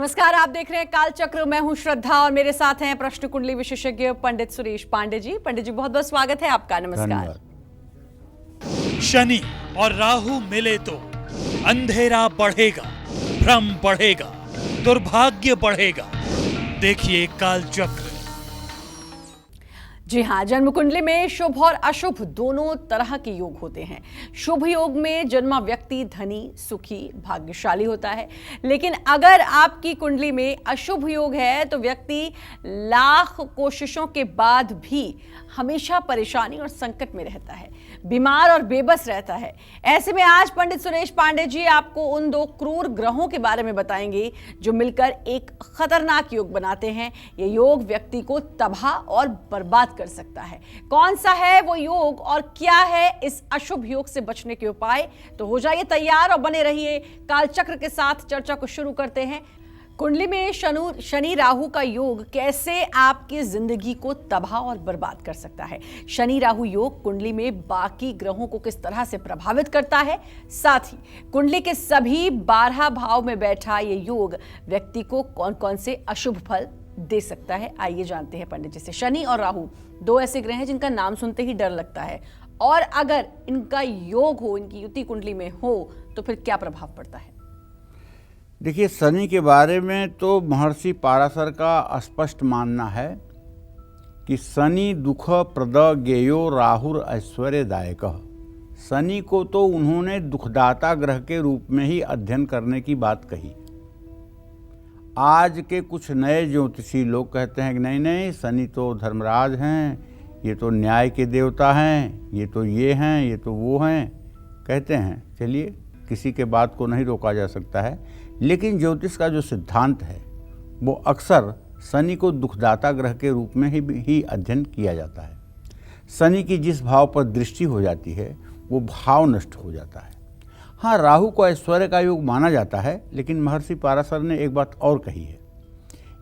नमस्कार, आप देख रहे हैं काल चक्र। मैं हूं श्रद्धा और मेरे साथ हैं प्रश्न कुंडली विशेषज्ञ पंडित सुरेश पांडे जी। पंडित जी, बहुत बहुत स्वागत है आपका। नमस्कार। शनि और राहु मिले तो अंधेरा बढ़ेगा, भ्रम बढ़ेगा, दुर्भाग्य बढ़ेगा। देखिए काल चक्र। जी हाँ, जन्म कुंडली में शुभ और अशुभ दोनों तरह के योग होते हैं। शुभ योग में जन्मा व्यक्ति धनी, सुखी, भाग्यशाली होता है। लेकिन अगर आपकी कुंडली में अशुभ योग है तो व्यक्ति लाख कोशिशों के बाद भी हमेशा परेशानी और संकट में रहता है, बीमार और बेबस रहता है। ऐसे में आज पंडित सुरेश पांडे जी आपको उन दो क्रूर ग्रहों के बारे में बताएंगे जो मिलकर एक खतरनाक योग बनाते हैं। ये योग व्यक्ति को तबाह और बर्बाद कर सकता है। कौन सा है वो योग और क्या है इस अशुभ योग से बचने के उपाय? तो हो जाइए तैयार और बने रहिए। कालचक्र के साथ चर्चा को शुरू करते हैं। कुंडली में शनि राहु का योग कैसे आपकी जिंदगी को तबाह और बर्बाद कर सकता है। शनि राहु योग कुंडली में बाकी ग्रहों को किस तरह से प्रभावित करता है, साथ ही कुंडली के सभी 12 भाव में बैठा ये योग व्यक्ति को कौन कौन से अशुभ फल दे सकता है, आइए जानते हैं पंडित जी से। शनि और राहु दो ऐसे ग्रह हैं जिनका नाम सुनते ही डर लगता है, और अगर इनका योग हो, इनकी युति कुंडली में हो तो फिर क्या प्रभाव पड़ता है? देखिए, शनि के बारे में तो महर्षि पाराशर का स्पष्ट मानना है कि शनि दुख प्रद ज्ञेयो राहुर ऐश्वर्यदायक। शनि को तो उन्होंने दुखदाता ग्रह के रूप में ही अध्ययन करने की बात कही। आज के कुछ नए ज्योतिषी लोग कहते हैं कि नहीं नहीं, शनि तो धर्मराज हैं, ये तो न्याय के देवता हैं, ये तो ये हैं, ये तो वो हैं, कहते हैं। चलिए, किसी के बात को नहीं रोका जा सकता है, लेकिन ज्योतिष का जो सिद्धांत है वो अक्सर शनि को दुखदाता ग्रह के रूप में ही अध्ययन किया जाता है। शनि की जिस भाव पर दृष्टि हो जाती है वो भाव नष्ट हो जाता है। हाँ, राहु को ऐश्वर्य का योग माना जाता है, लेकिन महर्षि पाराशर ने एक बात और कही है,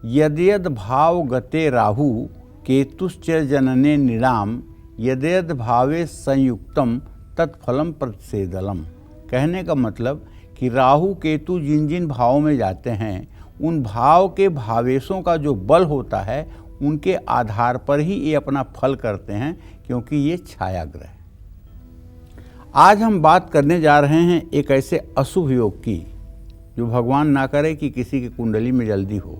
यद्यद भाव गते राहु केतुश्च जनने निराम यद्यद भावे संयुक्तम तत्फलम प्रतिषेदलम। कहने का मतलब कि राहु केतु जिन जिन भावों में जाते हैं उन भाव के भावेशों का जो बल होता है उनके आधार पर ही ये अपना फल करते हैं, क्योंकि ये छाया ग्रह है। आज हम बात करने जा रहे हैं एक ऐसे अशुभ योग की जो भगवान ना करे कि किसी की कुंडली में जल्दी हो,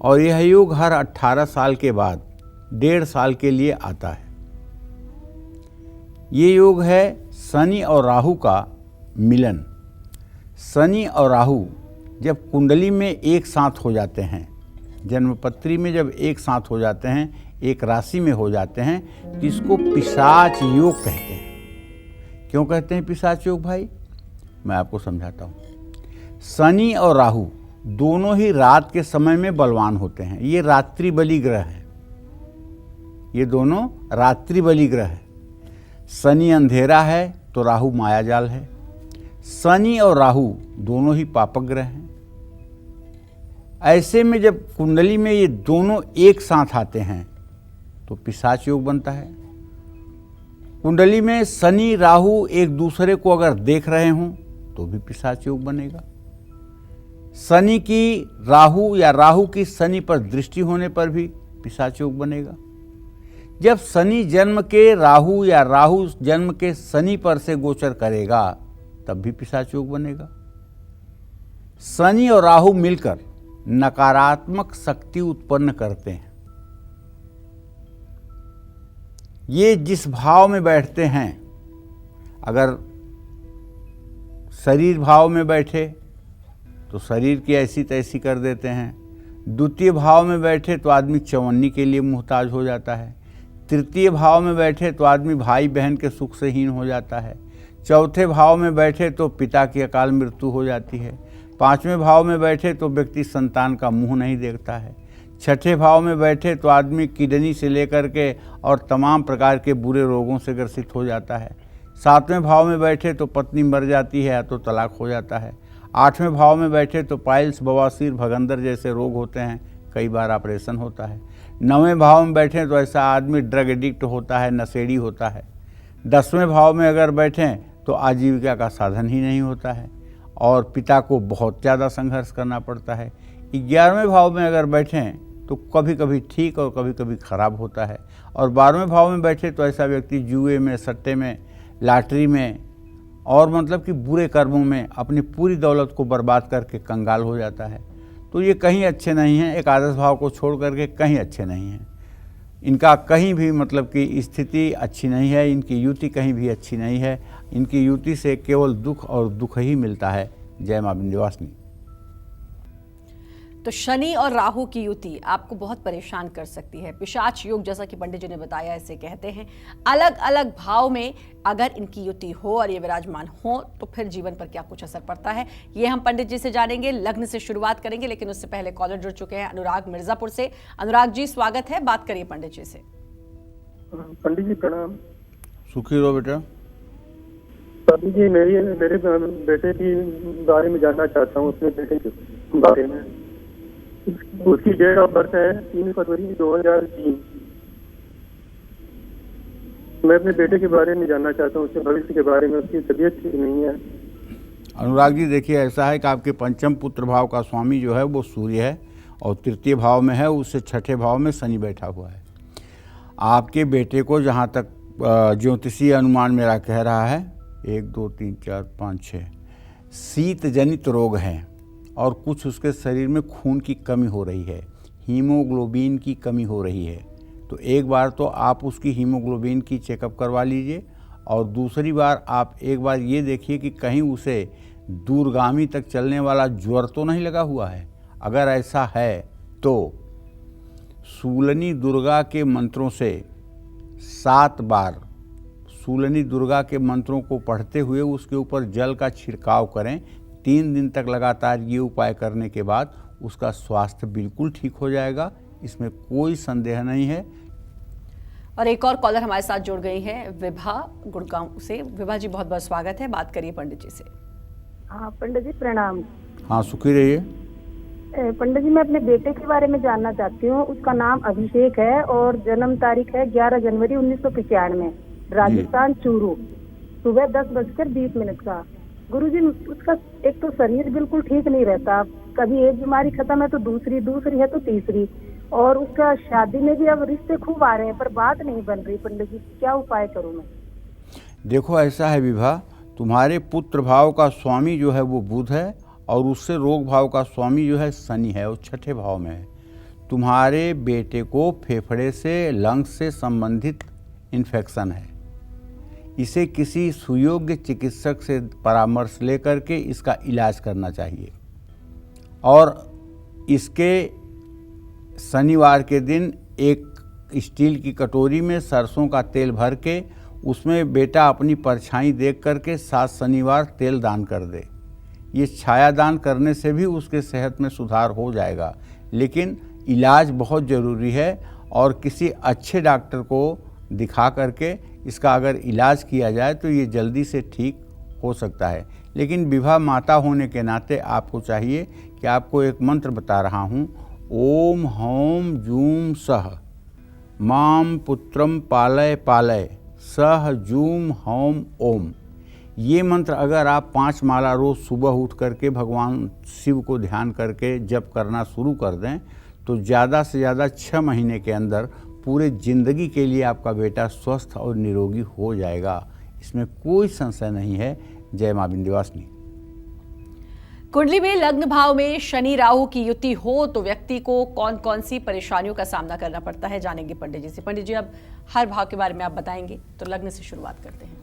और यह योग हर 18 साल के बाद 1.5 साल के लिए आता है। ये योग है शनि और राहु का मिलन। शनि और राहु जब कुंडली में एक साथ हो जाते हैं, जन्मपत्री में जब एक साथ हो जाते हैं, एक राशि में हो जाते हैं, तो इसको पिशाच योग कहते हैं। क्यों कहते हैं पिशाच योग भाई? मैं आपको समझाता हूँ। शनि और राहु दोनों ही रात के समय में बलवान होते हैं। ये रात्रि बली ग्रह है, ये दोनों रात्रि बली ग्रह है। शनि अंधेरा है तो राहु मायाजाल है। शनि और राहु दोनों ही पापक ग्रह हैं। ऐसे में जब कुंडली में ये दोनों एक साथ आते हैं तो पिशाच योग बनता है। कुंडली में शनि राहु एक दूसरे को अगर देख रहे हों तो भी पिशाच योग बनेगा। शनि की राहु या राहु की शनि पर दृष्टि होने पर भी पिशाच योग बनेगा। जब शनि जन्म के राहु या राहु जन्म के शनि पर से गोचर करेगा तब भी पिशाच योग बनेगा। शनि और राहु मिलकर नकारात्मक शक्ति उत्पन्न करते हैं। ये जिस भाव में बैठते हैं, अगर शरीर भाव में बैठे तो शरीर की ऐसी तैसी कर देते हैं। द्वितीय भाव में बैठे तो आदमी चवन्नी के लिए मुहताज हो जाता है। तृतीय भाव में बैठे तो आदमी भाई बहन के सुख से हीन हो जाता है। चौथे भाव में बैठे तो पिता की अकाल मृत्यु हो जाती है। 5वें भाव में बैठे तो व्यक्ति संतान का मुंह नहीं देखता है। 6ठे भाव में बैठे तो आदमी किडनी से लेकर के और तमाम प्रकार के बुरे रोगों से ग्रसित हो जाता है। 7वें भाव में बैठे तो पत्नी मर जाती है या तो तलाक हो जाता है। 8वें भाव में बैठे तो पाइल्स, बवासीर, भगंदर जैसे रोग होते हैं, कई बार ऑपरेशन होता है। 9वें भाव में बैठें तो ऐसा आदमी ड्रग एडिक्ट होता है, नशेड़ी होता है। 10वें भाव में अगर बैठें तो आजीविका का साधन ही नहीं होता है। और पिता को बहुत ज़्यादा संघर्ष करना पड़ता है। 11वें भाव में अगर बैठें तो कभी कभी ठीक और कभी कभी खराब होता है, और 12वें भाव में बैठे तो ऐसा व्यक्ति जुए में, सट्टे में, लॉटरी में और मतलब कि बुरे कर्मों में अपनी पूरी दौलत को बर्बाद करके कंगाल हो जाता है। तो ये कहीं अच्छे नहीं हैं, एकादश भाव को छोड़ करके कहीं अच्छे नहीं हैं। इनका कहीं भी मतलब कि स्थिति अच्छी नहीं है, इनकी युति कहीं भी अच्छी नहीं है। इनकी युति से केवल दुख और दुख ही मिलता है। जय मां विंध्यवासिनी। तो शनि और राहु की युति आपको बहुत परेशान कर सकती है। पिशाच योग, जैसा कि पंडित जी ने बताया, इसे कहते हैं। अलग अलग भाव में अगर इनकी युति हो और ये विराजमान हो तो फिर जीवन पर क्या कुछ असर पड़ता है, ये हम पंडित जी से जानेंगे। लग्न से शुरुआत करेंगे, लेकिन उससे पहले कॉलर जुड़ चुके हैं अनुराग मिर्जापुर से। अनुराग जी, स्वागत है, बात करिए पंडित जी से। पंडित जी प्रणाम। सुखी रहो बेटा। पंडित जी, मेरे बेटे के बारे में जानना चाहता हूँ, अपने बेटे के बारे में। उसकी डेट ऑफ बर्थ है 3 फरवरी 2003। मैं अपने बेटे के बारे में जानना चाहता हूँ, उसके भविष्य के बारे में। उसकी तबीयत ठीक नहीं है। अनुराग जी, देखिए ऐसा है कि आपके पंचम पुत्र भाव का स्वामी जो है वो सूर्य है और तृतीय भाव में है, उससे छठे भाव में शनि बैठा हुआ है। आपके बेटे को जहाँ तक ज्योतिषीय अनुमान मेरा कह रहा है 1 2 3 4 5 6 शीत जनित रोग हैं और कुछ उसके शरीर में खून की कमी हो रही है, हीमोग्लोबिन की कमी हो रही है। तो एक बार तो आप उसकी हीमोग्लोबिन की चेकअप करवा लीजिए, और दूसरी बार आप एक बार ये देखिए कि कहीं उसे दूरगामी तक चलने वाला ज्वर तो नहीं लगा हुआ है। अगर ऐसा है तो शूलनी दुर्गा के मंत्रों से 7 बार शूलनी दुर्गा के मंत्रों को पढ़ते हुए उसके ऊपर जल का छिड़काव करें। 3 दिन तक लगातार ये उपाय करने के बाद उसका स्वास्थ्य बिल्कुल ठीक हो जाएगा, इसमें कोई संदेह नहीं है। और एक और कॉलर हमारे साथ जुड़ गई है, विभा गुड़गांव से। विभा जी, बहुत बहुत स्वागत है, बात करिए पंडित जी से। हाँ पंडित जी प्रणाम। हाँ, सुखी रहिए। पंडित जी, मैं अपने बेटे के बारे में जानना चाहती हूँ। उसका नाम अभिषेक है और जन्म तारीख है 11 जनवरी 1995, राजस्थान चूरू, सुबह 10:20 का। गुरुजी, उसका एक तो शरीर बिल्कुल ठीक नहीं रहता, कभी एक बीमारी खत्म है तो दूसरी है तो तीसरी, और उसका शादी में भी अब रिश्ते खूब आ रहे हैं पर बात नहीं बन रही। पंडित जी, क्या उपाय करूं मैं? देखो ऐसा है विभा, तुम्हारे पुत्र भाव का स्वामी जो है वो बुध है और उससे रोग भाव का स्वामी जो है शनि है, वो छठे भाव में है। तुम्हारे बेटे को फेफड़े से, लंग्स से संबंधित इन्फेक्शन है। इसे किसी सुयोग्य चिकित्सक से परामर्श लेकर के इसका इलाज करना चाहिए, और इसके शनिवार के दिन एक स्टील की कटोरी में सरसों का तेल भर के उसमें बेटा अपनी परछाई देख करके 7 शनिवार तेल दान कर दे। ये छाया दान करने से भी उसके सेहत में सुधार हो जाएगा, लेकिन इलाज बहुत ज़रूरी है और किसी अच्छे डॉक्टर को दिखा करके इसका अगर इलाज किया जाए तो ये जल्दी से ठीक हो सकता है। लेकिन विवाह माता होने के नाते आपको चाहिए कि आपको एक मंत्र बता रहा हूँ, ओम हौम जूम सह माम पुत्रम पालय पालय सह जूम हौम ओम। ये मंत्र अगर आप 5 माला रोज़ सुबह उठ करके भगवान शिव को ध्यान करके जप करना शुरू कर दें तो ज़्यादा से ज़्यादा 6 महीने के अंदर पूरे ज़िंदगी के लिए आपका बेटा स्वस्थ और निरोगी हो जाएगा, इसमें कोई संशय नहीं है। जय मां विंध्यवासिनी। कुंडली में लग्न भाव में शनि राहु की युति हो तो व्यक्ति को कौन कौन सी परेशानियों का सामना करना पड़ता है, जानेंगे पंडित जी से। पंडित जी, अब हर भाव के बारे में आप बताएंगे, तो लग्न से शुरुआत करते हैं।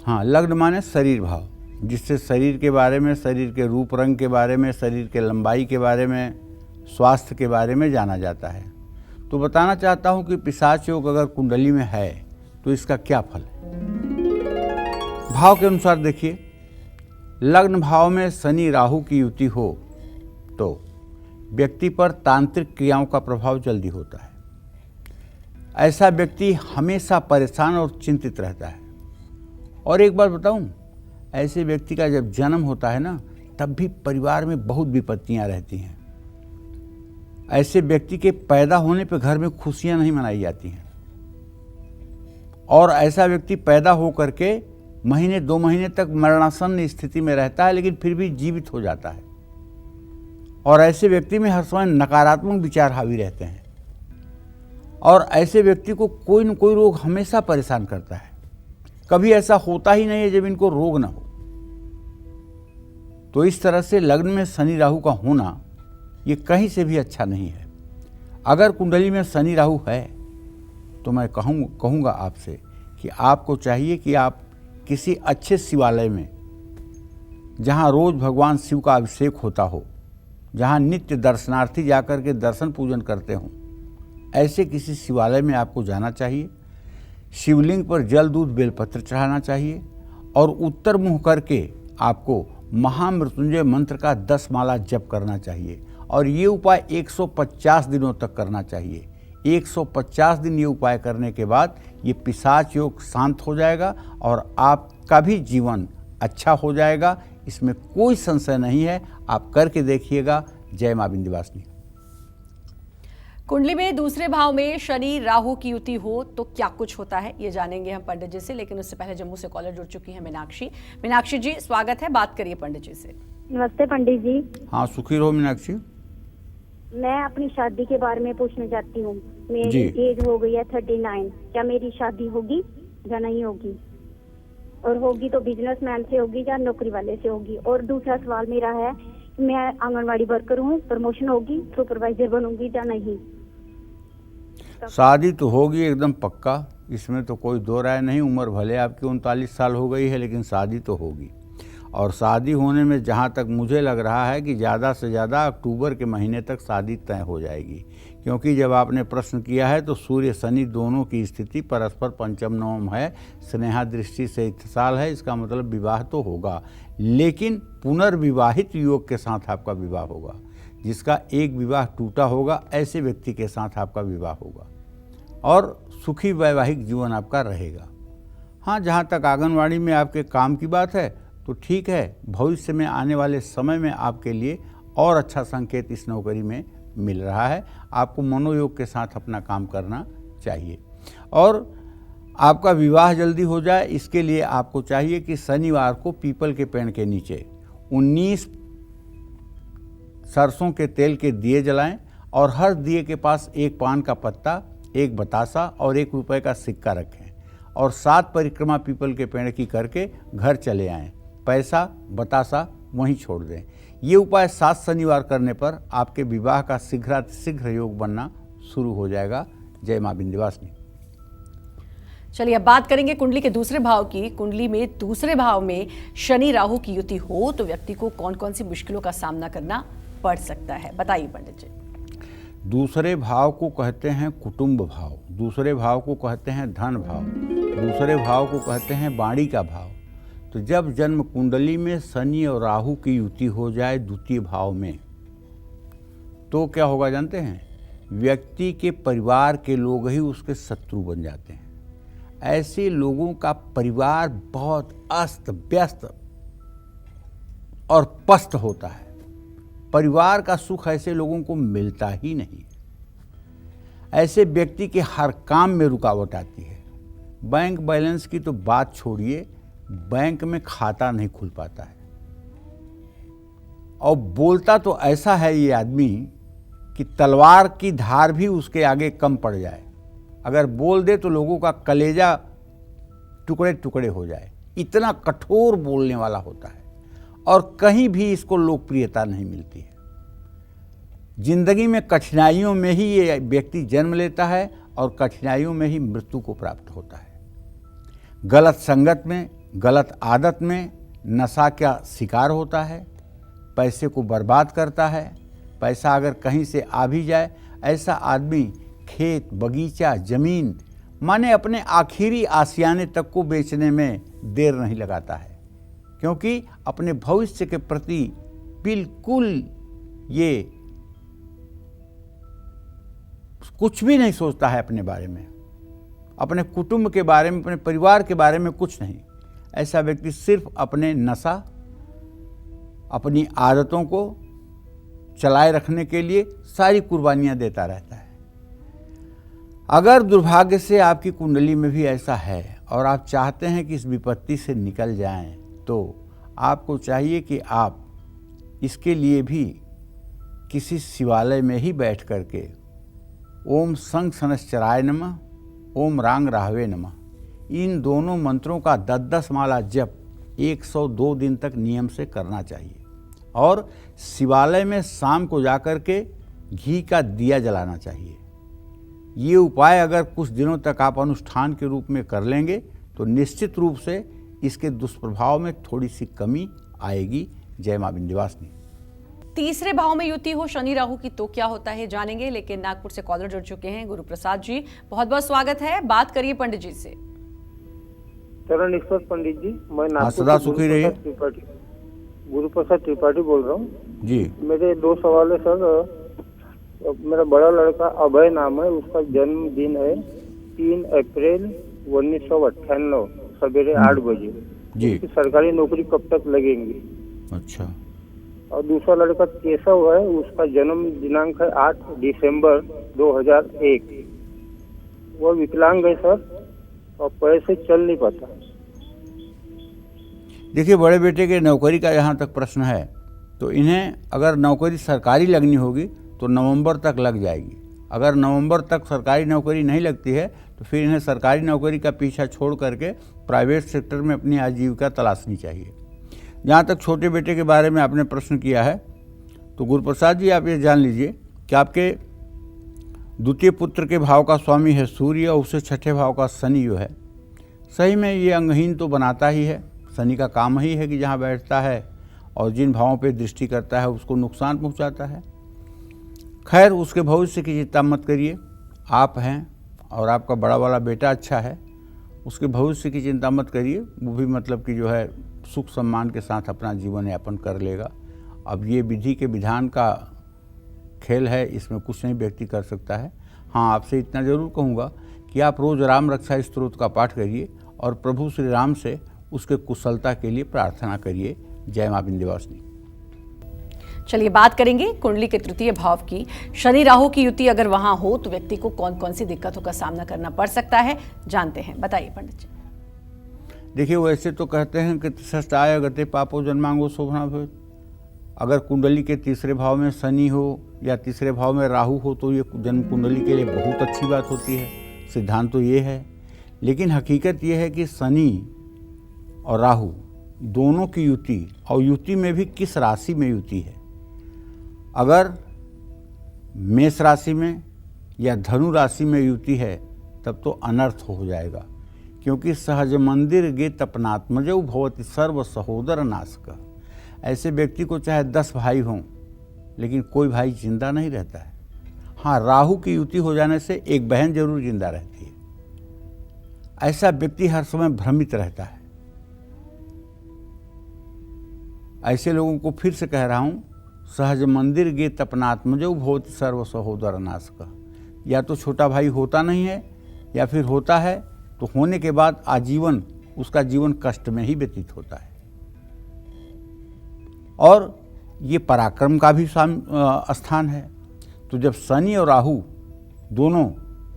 हाँ, लग्न माने शरीर भाव, जिससे शरीर के बारे में, शरीर के रूप रंग के बारे में, शरीर के लंबाई के बारे में, स्वास्थ्य के बारे में जाना जाता है। तो बताना चाहता हूँ कि पिशाच योग अगर कुंडली में है तो इसका क्या फल है। भाव के अनुसार देखिए, लग्न भाव में शनि राहु की युति हो तो व्यक्ति पर तांत्रिक क्रियाओं का प्रभाव जल्दी होता है। ऐसा व्यक्ति हमेशा परेशान और चिंतित रहता है। और एक बात बताऊं, ऐसे व्यक्ति का जब जन्म होता है ना, तब भी परिवार में बहुत विपत्तियां रहती हैं। ऐसे व्यक्ति के पैदा होने पर घर में खुशियां नहीं मनाई जाती हैं, और ऐसा व्यक्ति पैदा हो करके महीने 2 महीने तक मरणासन्न स्थिति में रहता है, लेकिन फिर भी जीवित हो जाता है। और ऐसे व्यक्ति में हर समय नकारात्मक विचार हावी रहते हैं, और ऐसे व्यक्ति को कोई न कोई रोग हमेशा परेशान करता है। कभी ऐसा होता ही नहीं है जब इनको रोग ना हो। तो इस तरह से लग्न में शनि राहु का होना ये कहीं से भी अच्छा नहीं है। अगर कुंडली में शनि राहु है तो मैं कहूँगा आपसे कि आपको चाहिए कि आप किसी अच्छे शिवालय में, जहाँ रोज भगवान शिव का अभिषेक होता हो, जहाँ नित्य दर्शनार्थी जाकर के दर्शन पूजन करते हों, ऐसे किसी शिवालय में आपको जाना चाहिए। शिवलिंग पर जल दूध बेलपत्र चढ़ाना चाहिए और उत्तर मुँह करके आपको महामृत्युंजय मंत्र का 10 माला जप करना चाहिए। और ये उपाय 150 दिनों तक करना चाहिए। 150 दिन ये उपाय करने के बाद ये पिशाच योग शांत हो जाएगा और आपका भी जीवन अच्छा हो जाएगा, इसमें कोई संशय नहीं है। आप करके देखिएगा। जय मां विंध्यवासिनी। कुंडली में दूसरे भाव में शनि राहु की युति हो तो क्या कुछ होता है, ये जानेंगे हम पंडित जी से। लेकिन उससे पहले जम्मू से कॉलर जुड़ चुकी है मीनाक्षी। मीनाक्षी जी स्वागत है, बात करिए पंडित जी से। नमस्ते पंडित जी। हाँ, सुखी रहो मीनाक्षी। मैं अपनी शादी के बारे में पूछना चाहती हूँ। मेरी जी। एज हो गई है 39। क्या मेरी शादी होगी या नहीं होगी, और होगी तो बिजनेसमैन से होगी या नौकरी वाले से होगी। और दूसरा सवाल मेरा है, मैं आंगनवाड़ी वर्कर हूँ, प्रमोशन होगी, सुपरवाइजर बनूंगी या नहीं। शादी तो होगी एकदम पक्का, इसमें तो कोई दो राय नहीं। उम्र भले आपकी 39 साल हो गई है, लेकिन शादी तो होगी। और शादी होने में जहाँ तक मुझे लग रहा है कि ज़्यादा से ज़्यादा अक्टूबर के महीने तक शादी तय हो जाएगी। क्योंकि जब आपने प्रश्न किया है तो सूर्य शनि दोनों की स्थिति परस्पर पंचम नवम है, स्नेहा दृष्टि से इत्तिसाल है। इसका मतलब विवाह तो होगा, लेकिन पुनर्विवाहित युवक के साथ आपका विवाह होगा। जिसका एक विवाह टूटा होगा, ऐसे व्यक्ति के साथ आपका विवाह होगा और सुखी वैवाहिक जीवन आपका रहेगा। हाँ, जहाँ तक आंगनवाड़ी में आपके काम की बात है तो ठीक है, भविष्य में आने वाले समय में आपके लिए और अच्छा संकेत इस नौकरी में मिल रहा है। आपको मनोयोग के साथ अपना काम करना चाहिए और आपका विवाह जल्दी हो जाए, इसके लिए आपको चाहिए कि शनिवार को पीपल के पेड़ के नीचे 19 सरसों के तेल के दिए जलाएं और हर दिए के पास एक पान का पत्ता, एक बतासा और 1 रुपए का सिक्का रखें और 7 परिक्रमा पीपल के पेड़ की करके घर चले आएं। पैसा बतासा वहीं छोड़ दें। ये उपाय 7 शनिवार करने पर आपके विवाह का शीघ्र योग बनना शुरू हो जाएगा। जय मां विंध्यवासिनी। चलिए अब बात करेंगे कुंडली के दूसरे भाव की। कुंडली में दूसरे भाव में शनि राहु की युति हो तो व्यक्ति को कौन कौन सी मुश्किलों का सामना करना पड़ सकता है, बताइए पंडित जी। दूसरे भाव को कहते हैं कुटुंब भाव, दूसरे भाव को कहते हैं धन भाव, दूसरे भाव को कहते हैं वाणी का भाव। तो जब जन्म कुंडली में शनि और राहु की युति हो जाए द्वितीय भाव में, तो क्या होगा जानते हैं? व्यक्ति के परिवार के लोग ही उसके शत्रु बन जाते हैं। ऐसे लोगों का परिवार बहुत अस्त व्यस्त और पस्त होता है। परिवार का सुख ऐसे लोगों को मिलता ही नहीं। ऐसे व्यक्ति के हर काम में रुकावट आती है। बैंक बैलेंस की तो बात छोड़िए, बैंक में खाता नहीं खुल पाता है। और बोलता तो ऐसा है ये आदमी कि तलवार की धार भी उसके आगे कम पड़ जाए। अगर बोल दे तो लोगों का कलेजा टुकड़े टुकड़े हो जाए, इतना कठोर बोलने वाला होता है। और कहीं भी इसको लोकप्रियता नहीं मिलती है। जिंदगी में कठिनाइयों में ही ये व्यक्ति जन्म लेता है और कठिनाइयों में ही मृत्यु को प्राप्त होता है। गलत संगत में, गलत आदत में नशा का शिकार होता है, पैसे को बर्बाद करता है। पैसा अगर कहीं से आ भी जाए, ऐसा आदमी खेत, बगीचा, जमीन, माने अपने आखिरी आशियाने तक को बेचने में देर नहीं लगाता है, क्योंकि अपने भविष्य के प्रति बिल्कुल ये कुछ भी नहीं सोचता है। अपने बारे में, अपने कुटुंब के बारे में, अपने परिवार के बारे में कुछ नहीं। ऐसा व्यक्ति सिर्फ अपने नशा, अपनी आदतों को चलाए रखने के लिए सारी कुर्बानियां देता रहता है। अगर दुर्भाग्य से आपकी कुंडली में भी ऐसा है और आप चाहते हैं कि इस विपत्ति से निकल जाएं, तो आपको चाहिए कि आप इसके लिए भी किसी शिवालय में ही बैठ करके ओम संग सनश्चराय नमः, ओम रांग राहवे नमः, इन दोनों मंत्रों का 10-10 माला जप 102 दिन तक नियम से करना चाहिए। और शिवालय में शाम को जाकर के घी का दिया जलाना चाहिए। ये उपाय अगर कुछ दिनों तक आप अनुष्ठान के रूप में कर लेंगे तो निश्चित रूप से इसके दुष्प्रभाव में थोड़ी सी कमी आएगी। जय मां विंध्यवासिनी। तीसरे भाव में युति हो शनि राहु की तो क्या होता है जानेंगे, लेकिन नागपुर से कॉलर जुड़ चुके हैं। गुरु प्रसाद जी, बहुत बहुत स्वागत है। बात करिए पंडित जी से। चरण ईश्वर पंडित जी, मैं हाँ, नागपुर सदा से सुखी रहिए। गुरु प्रसाद त्रिपाठी बोल रहा हूँ जी। मेरे 2 सवाल है सर। मेरा बड़ा लड़का अभय नाम है, उसका जन्मदिन है 3 अप्रैल 1998 सवेरे 8 बजे। जी। उसकी सरकारी नौकरी कब तक लगेंगी? अच्छा। और दूसरा लड़का केशव है, उसका जन्म दिनांक है 8 दिसंबर 2001। वो विकलांग है सर और पैर से चल नहीं पाता। देखिए, बड़े बेटे के नौकरी का जहाँ तक प्रश्न है तो इन्हें अगर नौकरी सरकारी लगनी होगी तो नवंबर तक लग जाएगी। अगर नवंबर तक सरकारी नौकरी नहीं लगती है तो फिर इन्हें सरकारी नौकरी का पीछा छोड़ करके प्राइवेट सेक्टर में अपनी आजीविका तलाशनी चाहिए। जहाँ तक छोटे बेटे के बारे में आपने प्रश्न किया है तो गुरुप्रसाद जी, आप ये जान लीजिए कि आपके द्वितीय पुत्र के भाव का स्वामी है सूर्य और उससे छठे भाव का शनि जो है, सही में ये अंगहीन तो बनाता ही है। शनि का काम ही है कि जहाँ बैठता है और जिन भावों पे दृष्टि करता है उसको नुकसान पहुँचाता है। खैर, उसके भविष्य की चिंता मत करिए, आप हैं और आपका बड़ा वाला बेटा अच्छा है, उसके भविष्य की चिंता मत करिए। वो भी मतलब कि जो है सुख सम्मान के साथ अपना जीवन यापन कर लेगा। अब ये विधि के विधान का खेल है, इसमें कुछ नहीं व्यक्ति कर सकता है। हाँ, आपसे इतना ज़रूर कहूँगा कि आप रोज़ राम रक्षा स्तोत्र का पाठ करिए और प्रभु श्री राम से उसके कुशलता के लिए प्रार्थना करिए। जय मां विंध्यवासिनी। चलिए बात करेंगे कुंडली के तृतीय भाव की। शनि राहु की युति अगर वहां हो तो व्यक्ति को कौन कौन सी दिक्कतों का सामना करना पड़ सकता है, जानते हैं। बताइए पंडित जी। देखिए, वैसे तो कहते हैं कि तिष्ठाय गते पापो जन्मांगो शोभना भवेत्। अगर कुंडली के तीसरे भाव में शनि हो या तीसरे भाव में राहु हो तो ये जन्म कुंडली के लिए बहुत अच्छी बात होती है। सिद्धांत तो ये है, लेकिन हकीकत ये है कि शनि और राहु दोनों की युति, और युति में भी किस राशि में युति है। अगर मेष राशि में या धनु राशि में युति है तब तो अनर्थ हो जाएगा, क्योंकि सहज मंदिर गे तपनात्मजौ भवति सर्व सहोदर नाशक। ऐसे व्यक्ति को चाहे 10 भाई हों लेकिन कोई भाई जिंदा नहीं रहता है। हाँ, राहु की युति हो जाने से एक बहन जरूर जिंदा रहती है। ऐसा व्यक्ति हर समय भ्रमित रहता है। ऐसे लोगों को फिर से कह रहा हूँ, सहज मंदिर गे तपनात्मजौ भवति सर्व सहोदर नाशक। या तो छोटा भाई होता नहीं है या फिर होता है तो होने के बाद आजीवन उसका जीवन कष्ट में ही व्यतीत होता है। और ये पराक्रम का भी स्थान है। तो जब शनि और राहु दोनों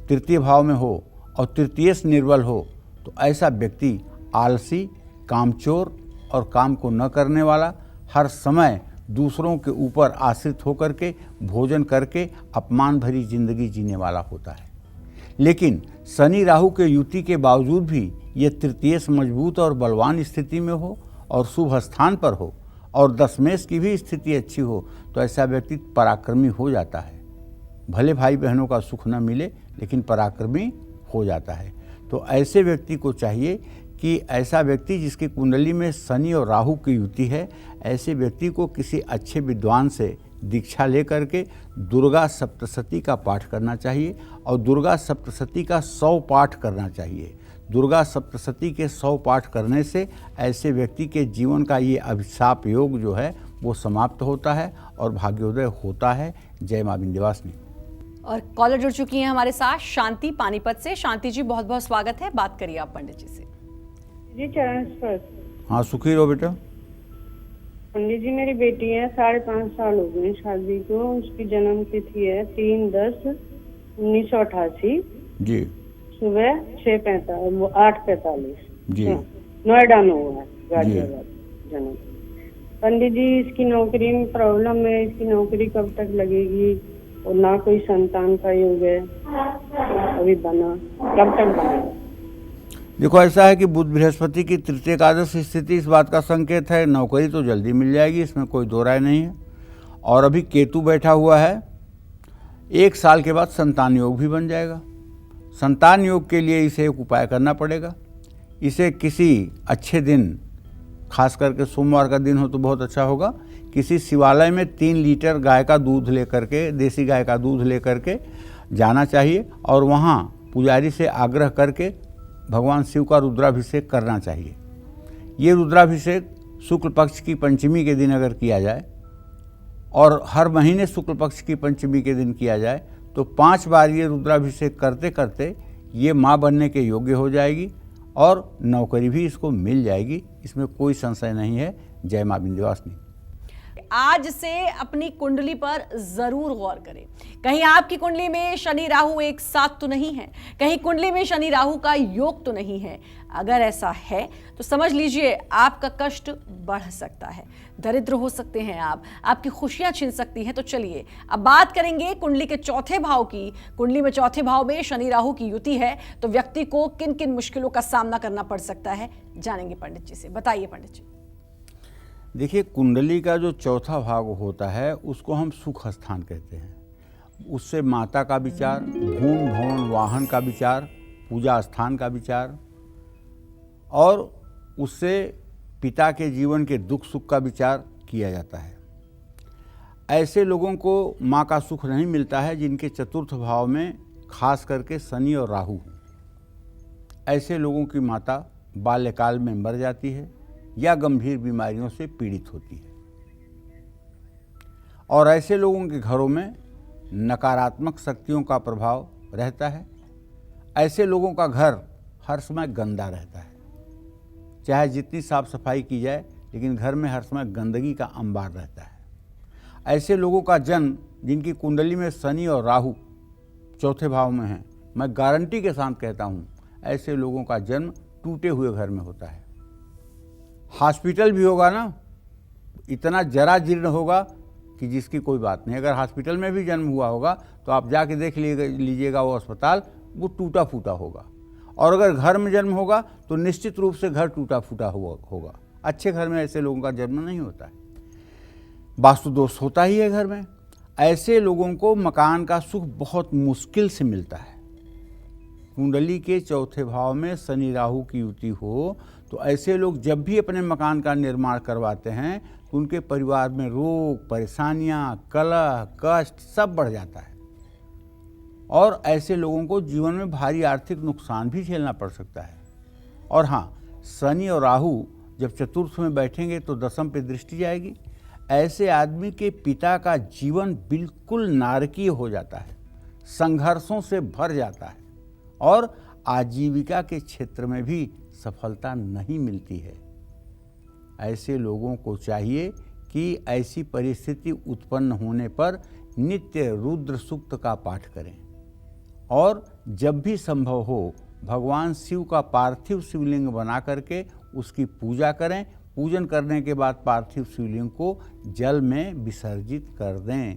तृतीय भाव में हो और तृतीयश निर्बल हो तो ऐसा व्यक्ति आलसी, कामचोर और काम को न करने वाला, हर समय दूसरों के ऊपर आश्रित होकर के भोजन करके अपमान भरी जिंदगी जीने वाला होता है। लेकिन शनि राहु के युति के बावजूद भी ये तृतीयश मजबूत और बलवान स्थिति में हो और शुभ स्थान पर हो और दशमेश की भी स्थिति अच्छी हो तो ऐसा व्यक्ति पराक्रमी हो जाता है। भले भाई बहनों का सुख न मिले लेकिन पराक्रमी हो जाता है। तो ऐसे व्यक्ति को चाहिए कि ऐसा व्यक्ति जिसकी कुंडली में शनि और राहु की युति है, ऐसे व्यक्ति को किसी अच्छे विद्वान से दीक्षा लेकर के दुर्गा सप्तशती का पाठ करना चाहिए और दुर्गा सप्तशती का 100 पाठ करना चाहिए। दुर्गा सप्तशती के 100 पाठ करने से ऐसे व्यक्ति के जीवन का ये अभिशाप योग जो है वो समाप्त होता है और भाग्योदय होता है। जय मां विंध्यवासिनी। और कॉलर जुड़ चुकी हैं हमारे साथ शांति पानीपत से। शांति जी, बहुत बहुत स्वागत है। बात करिए आप पंडित जी से। जी चरण स्पर्श। हाँ, सुखी रहो बेटा। पंडित जी, मेरी बेटी है, 5.5 साल हो गए शादी को। उसकी जन्म तिथि है 3/10/1988। जी। सुबह 8:45 जी नोएडा में हुआ है, गाजियाबाद जन्म। पंडित जी, इसकी नौकरी में प्रॉब्लम है, इसकी नौकरी कब तक लगेगी और ना कोई संतान का योग है अभी बना, कब तक बनेगा? देखो, ऐसा है कि बुध बृहस्पति की तृतीय एकादश स्थिति इस बात का संकेत है, नौकरी तो जल्दी मिल जाएगी, इसमें कोई दो राय नहीं है। और अभी केतु बैठा हुआ है, 1 साल के बाद संतान योग भी बन जाएगा। संतान योग के लिए इसे एक उपाय करना पड़ेगा। इसे किसी अच्छे दिन, खास करके सोमवार का दिन हो तो बहुत अच्छा होगा, किसी शिवालय में 3 लीटर गाय का दूध लेकर के, देसी गाय का दूध लेकर के जाना चाहिए और वहाँ पुजारी से आग्रह करके भगवान शिव का रुद्राभिषेक करना चाहिए। ये रुद्राभिषेक शुक्ल पक्ष की पंचमी के दिन अगर किया जाए और हर महीने शुक्ल पक्ष की पंचमी के दिन किया जाए तो 5 बार ये रुद्राभिषेक करते करते ये माँ बनने के योग्य हो जाएगी और नौकरी भी इसको मिल जाएगी, इसमें कोई संशय नहीं है। जय माँ विंध्यवासिनी। आज से अपनी कुंडली पर जरूर गौर करें। कहीं आपकी कुंडली में शनि राहु एक साथ तो नहीं है, कहीं कुंडली में शनि राहु का योग तो नहीं है। अगर ऐसा है तो समझ लीजिए आपका कष्ट बढ़ सकता है, दरिद्र हो सकते हैं आप, आपकी खुशियां छिन सकती हैं। तो चलिए अब बात करेंगे कुंडली के चौथे भाव की। कुंडली में चौथे भाव में शनि राहु की युति है तो व्यक्ति को किन किन मुश्किलों का सामना करना पड़ सकता है, जानेंगे पंडित जी से। बताइए पंडित जी। देखिए, कुंडली का जो चौथा भाग होता है उसको हम सुख स्थान कहते हैं। उससे माता का विचार, भूमि भवन वाहन का विचार, पूजा स्थान का विचार और उससे पिता के जीवन के दुख सुख का विचार किया जाता है। ऐसे लोगों को माँ का सुख नहीं मिलता है जिनके चतुर्थ भाव में खास करके शनि और राहु हों। ऐसे लोगों की माता बाल्यकाल में मर जाती है या गंभीर बीमारियों से पीड़ित होती है और ऐसे लोगों के घरों में नकारात्मक शक्तियों का प्रभाव रहता है। ऐसे लोगों का घर हर समय गंदा रहता है, चाहे जितनी साफ सफाई की जाए लेकिन घर में हर समय गंदगी का अंबार रहता है। ऐसे लोगों का जन्म जिनकी कुंडली में शनि और राहु चौथे भाव में हैं, मैं गारंटी के साथ कहता हूँ ऐसे लोगों का जन्म टूटे हुए घर में होता है। हॉस्पिटल भी होगा ना, इतना जरा जीर्ण होगा कि जिसकी कोई बात नहीं। अगर हॉस्पिटल में भी जन्म हुआ होगा तो आप जाके देख लीजिएगा वो अस्पताल, वो टूटा फूटा होगा। और अगर घर में जन्म होगा तो निश्चित रूप से घर टूटा फूटा होगा। अच्छे घर में ऐसे लोगों का जन्म नहीं होता है, वास्तु दोष होता ही है घर में। ऐसे लोगों को मकान का सुख बहुत मुश्किल से मिलता है। कुंडली के चौथे भाव में शनि राहु की युति हो तो ऐसे लोग जब भी अपने मकान का निर्माण करवाते हैं तो उनके परिवार में रोग, परेशानियां, कलह, कष्ट सब बढ़ जाता है और ऐसे लोगों को जीवन में भारी आर्थिक नुकसान भी झेलना पड़ सकता है। और हाँ, शनि और राहु जब चतुर्थ में बैठेंगे तो दशम पे दृष्टि जाएगी। ऐसे आदमी के पिता का जीवन बिल्कुल नारकीय हो जाता है, संघर्षों से भर जाता है और आजीविका के क्षेत्र में भी सफलता नहीं मिलती है। ऐसे लोगों को चाहिए कि ऐसी परिस्थिति उत्पन्न होने पर नित्य रुद्र सूक्त का पाठ करें और जब भी संभव हो भगवान शिव का पार्थिव शिवलिंग बना करके उसकी पूजा करें। पूजन करने के बाद पार्थिव शिवलिंग को जल में विसर्जित कर दें।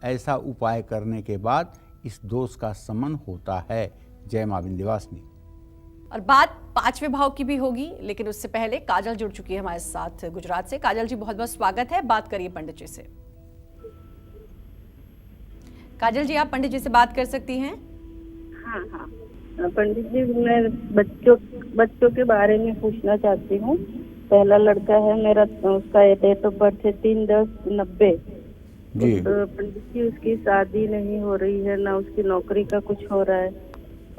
ऐसा उपाय करने के बाद इस दोष का शमन होता है। जय मां विंध्यवासिनी। और बात पांचवें भाव की भी होगी, लेकिन उससे पहले काजल जुड़ चुकी है हमारे साथ गुजरात से। काजल जी, बहुत बहुत स्वागत है। बात करिए पंडित जी से। काजल जी, आप पंडित जी से बात कर सकती हैं। हाँ हाँ पंडित जी, मैं बच्चों के बारे में पूछना चाहती हूँ। पहला लड़का है मेरा, उसका डेट ऑफ बर्थ है 3/10/90। पंडित जी, उसकी शादी नहीं हो रही है, ना उसकी नौकरी का कुछ हो रहा है।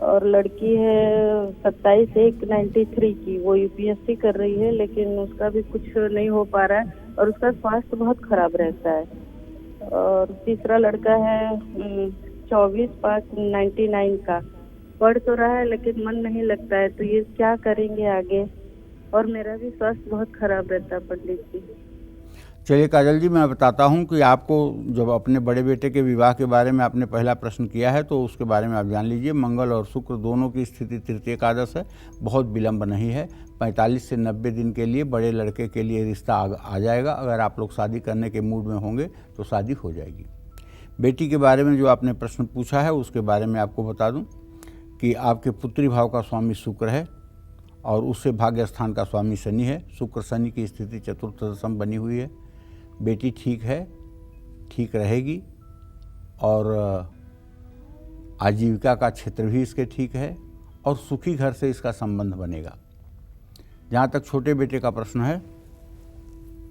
और लड़की है 27/1/93 की, वो यूपीएससी कर रही है लेकिन उसका भी कुछ नहीं हो पा रहा है और उसका स्वास्थ्य बहुत खराब रहता है। और तीसरा लड़का है 24/5/99 का, पढ़ तो रहा है लेकिन मन नहीं लगता है, तो ये क्या करेंगे आगे? और मेरा भी स्वास्थ्य बहुत खराब रहता है पंडित जी। चलिए काजल जी, मैं बताता हूं कि आपको जब अपने बड़े बेटे के विवाह के बारे में आपने पहला प्रश्न किया है तो उसके बारे में आप जान लीजिए। मंगल और शुक्र दोनों की स्थिति तृतीय एकादश है, बहुत विलंब नहीं है। 45 से 90 दिन के लिए बड़े लड़के के लिए रिश्ता आ जाएगा। अगर आप लोग शादी करने के मूड में होंगे तो शादी हो जाएगी। बेटी के बारे में जो आपने प्रश्न पूछा है उसके बारे में आपको बता दूँ कि आपके पुत्री भाव का स्वामी शुक्र है और उससे भाग्य स्थान का स्वामी शनि है। शुक्र शनि की स्थिति चतुर्थ दशम बनी हुई है। बेटी ठीक है, ठीक रहेगी और आजीविका का क्षेत्र भी इसके ठीक है और सुखी घर से इसका संबंध बनेगा। जहाँ तक छोटे बेटे का प्रश्न है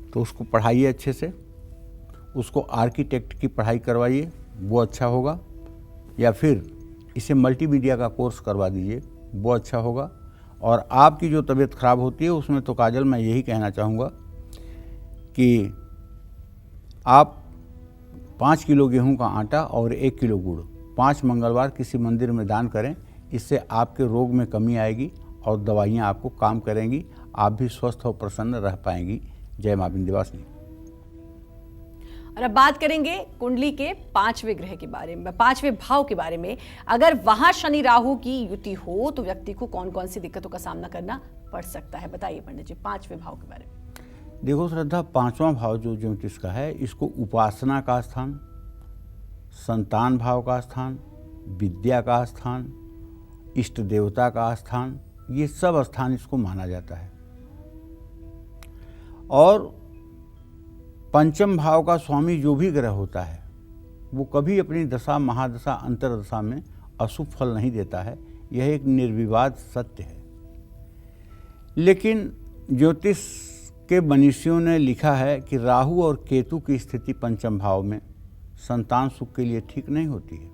तो उसको पढ़ाइए अच्छे से, उसको आर्किटेक्ट की पढ़ाई करवाइए, वो अच्छा होगा, या फिर इसे मल्टीमीडिया का कोर्स करवा दीजिए, वो अच्छा होगा। और आपकी जो तबीयत खराब होती है उसमें तो काजल मैं यही कहना चाहूँगा कि आप 5 किलो गेहूं का आटा और 1 किलो गुड़ 5 मंगलवार किसी मंदिर में दान करें। इससे आपके रोग में कमी आएगी और दवाइयाँ आपको काम करेंगी, आप भी स्वस्थ और प्रसन्न रह पाएंगी। जय मां विंध्यवासिनी। और अब बात करेंगे कुंडली के 5वें ग्रह के बारे में, 5वें भाव के बारे में। अगर वहां शनि राहु की युति हो तो व्यक्ति को कौन कौन सी दिक्कतों का सामना करना पड़ सकता है, बताइए पंडित जी 5वें भाव के बारे में। देखो श्रद्धा, 5वां भाव जो ज्योतिष का है इसको उपासना का स्थान, संतान भाव का स्थान, विद्या का स्थान, इष्ट देवता का स्थान, ये सब स्थान इसको माना जाता है। और पंचम भाव का स्वामी जो भी ग्रह होता है वो कभी अपनी दशा महादशा अंतरदशा में अशुभ फल नहीं देता है, यह एक निर्विवाद सत्य है। लेकिन ज्योतिष के मनीषियों ने लिखा है कि राहु और केतु की स्थिति पंचम भाव में संतान सुख के लिए ठीक नहीं होती है।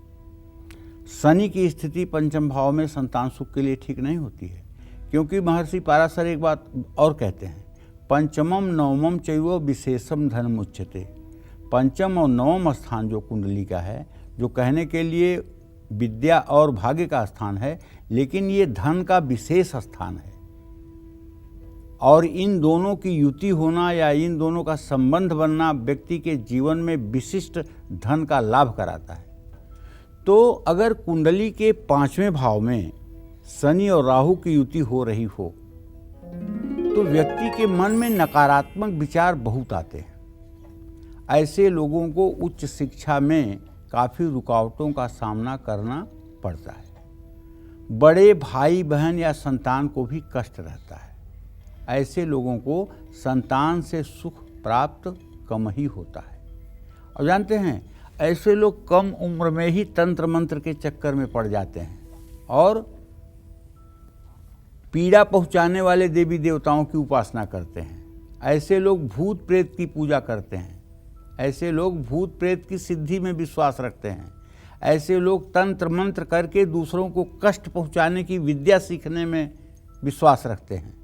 शनि की स्थिति पंचम भाव में संतान सुख के लिए ठीक नहीं होती है, क्योंकि महर्षि पाराशर एक बात और कहते हैं, पंचमम नवमम चैव विशेषम धनमुच्यते। पंचम और नवम स्थान जो कुंडली का है, जो कहने के लिए विद्या और भाग्य का स्थान है, लेकिन ये धन का विशेष स्थान है। और इन दोनों की युति होना या इन दोनों का संबंध बनना व्यक्ति के जीवन में विशिष्ट धन का लाभ कराता है। तो अगर कुंडली के 5वें भाव में शनि और राहु की युति हो रही हो तो व्यक्ति के मन में नकारात्मक विचार बहुत आते हैं। ऐसे लोगों को उच्च शिक्षा में काफ़ी रुकावटों का सामना करना पड़ता है। बड़े भाई बहन या संतान को भी कष्ट रहता है। ऐसे लोगों को संतान से सुख प्राप्त कम ही होता है। और जानते हैं, ऐसे लोग कम उम्र में ही तंत्र मंत्र के चक्कर में पड़ जाते हैं और पीड़ा पहुंचाने वाले देवी देवताओं की उपासना करते हैं। ऐसे लोग भूत प्रेत की पूजा करते हैं। ऐसे लोग भूत प्रेत की सिद्धि में विश्वास रखते हैं। ऐसे लोग तंत्र मंत्र करके दूसरों को कष्ट पहुंचाने की विद्या सीखने में विश्वास रखते हैं।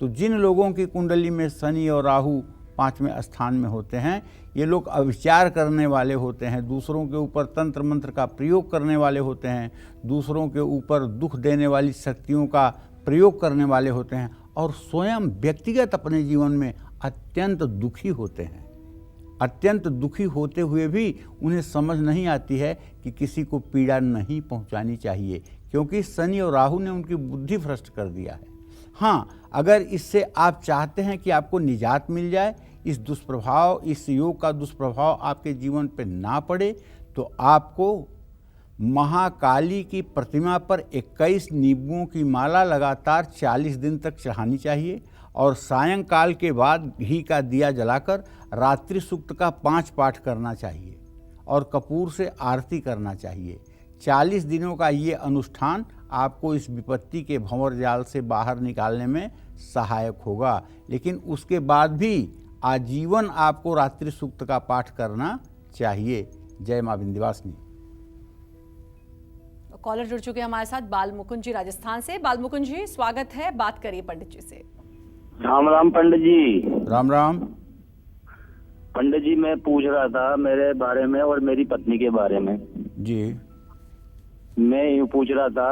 तो जिन लोगों की कुंडली में शनि और राहु 5वें स्थान में होते हैं, ये लोग अविचार करने वाले होते हैं, दूसरों के ऊपर तंत्र मंत्र का प्रयोग करने वाले होते हैं, दूसरों के ऊपर दुख देने वाली शक्तियों का प्रयोग करने वाले होते हैं और स्वयं व्यक्तिगत अपने जीवन में अत्यंत दुखी होते हैं। अत्यंत दुखी होते हुए भी उन्हें समझ नहीं आती है कि किसी को पीड़ा नहीं पहुंचानी चाहिए, क्योंकि शनि और राहु ने उनकी बुद्धि भ्रष्ट कर दिया है। हाँ, अगर इससे आप चाहते हैं कि आपको निजात मिल जाए, इस दुष्प्रभाव, इस योग का दुष्प्रभाव आपके जीवन पर ना पड़े, तो आपको महाकाली की प्रतिमा पर 21 नींबुओं की माला लगातार 40 दिन तक चढ़ानी चाहिए और सायंकाल के बाद घी का दिया जलाकर रात्रि सूक्त का 5 पाठ करना चाहिए और कपूर से आरती करना चाहिए। 40 दिनों का ये अनुष्ठान आपको इस विपत्ति के भंवर जाल से बाहर निकालने में सहायक होगा। लेकिन उसके बाद भी आजीवन आपको रात्रि सूक्त का पाठ करना चाहिए। जय मां विंध्यवासिनी। कॉलर जुड़ चुके हैं हमारे साथ, बाल मुकुंद जी राजस्थान से। बाल मुकुंद जी, स्वागत है, बात करिए पंडित जी से। राम राम पंडित जी। राम राम पंडित जी, मैं पूछ रहा था मेरे बारे में और मेरी पत्नी के बारे में जी। मैं यूँ पूछ रहा था,